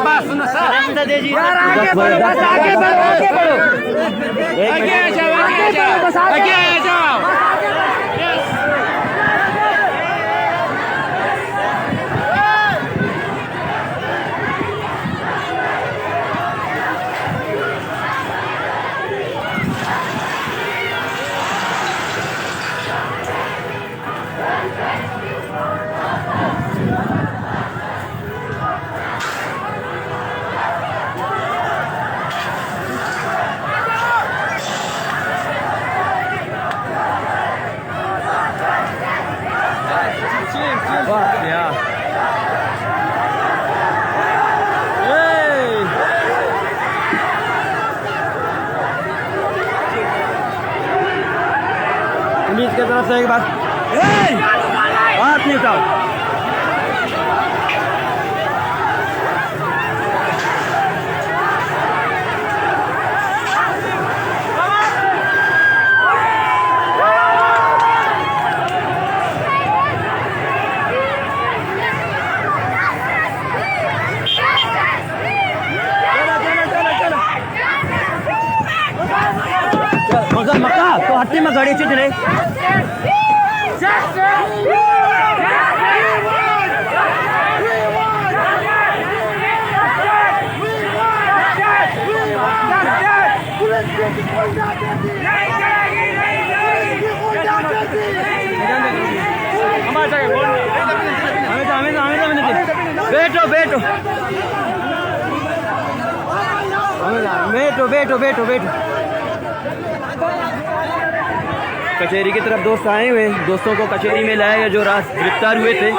बात सुनो सर, आगे आ जाओ, आगे आ जाओ, आगे आ जाओ। Yeah. Hey. पुलिस की तरफ से एक बात, हाथ नहीं उठाओ। मक्का तो हट्टी में गाड़ी चल रही बैठो बैठो बैठो बैठो बैठो बैठो। कचहरी की तरफ दोस्त आए हुए, दोस्तों को कचहरी में लाया गया जो रात गिरफ्तार हुए थे।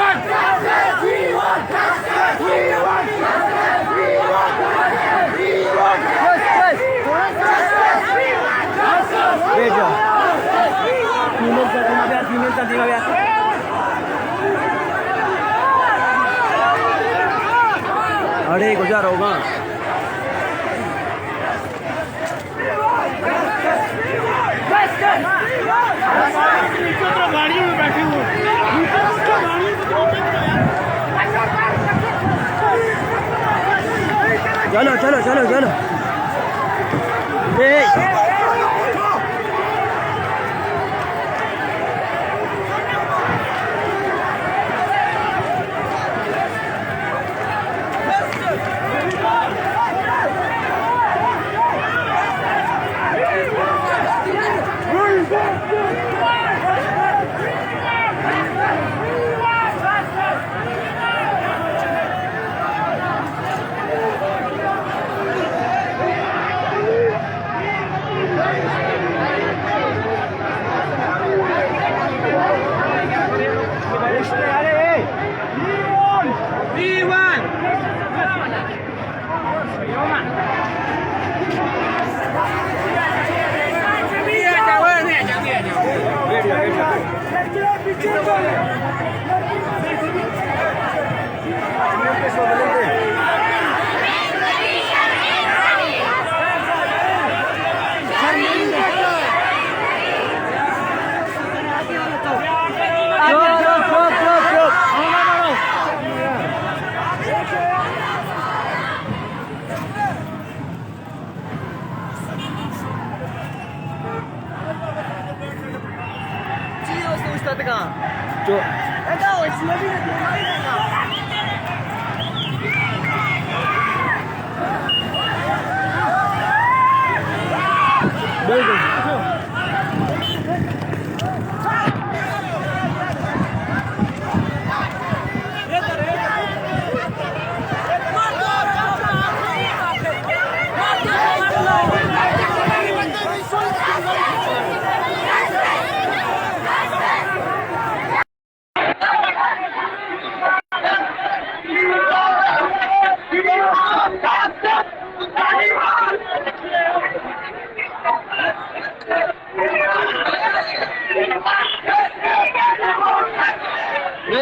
अरे गुजार होगा गाड़ियों में बैठे हुए। चलो चलो चलो चलो।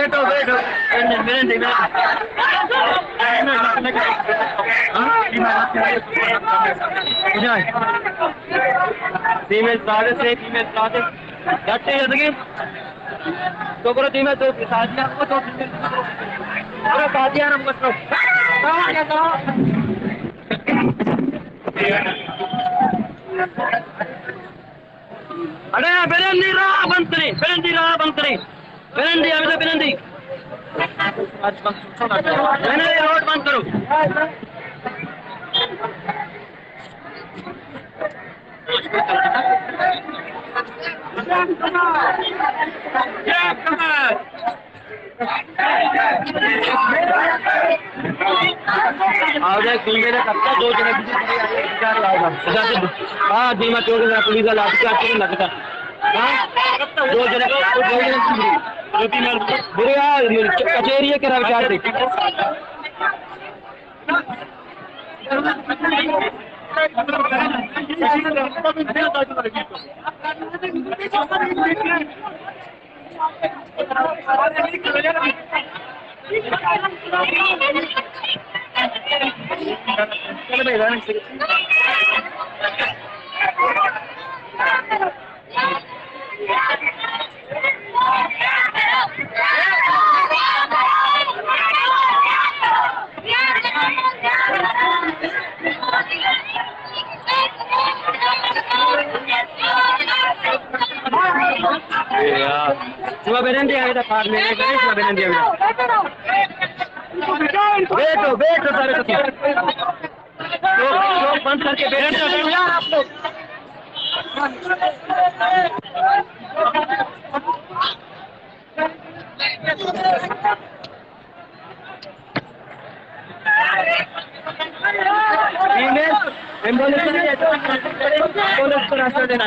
बैठो बैठो फीमेल साढ़े से फीमेल साढ़े घटे जदगी तो करो फीमेल तो शादियां को तो करो शादियां हम करो अरे बेरंदी राह बंतरी बेरंदी राह बंतरी बेरंदी अभी तो बेरंदी मैंने रोड बंद करो आ जाए फीमेल है सबका दो जने हाँ जी मैं चोर पुलिस वाला आपके लगता हाँ दो जने बुरे कचेरी है क्या विचार थे सुबह बेरंदी आए था पार में सुबह बेरंदी आए बैठो बैठो सारे लोग बंद करके बैठो यार आप लोग एम्बुलेंस को रास्ता देना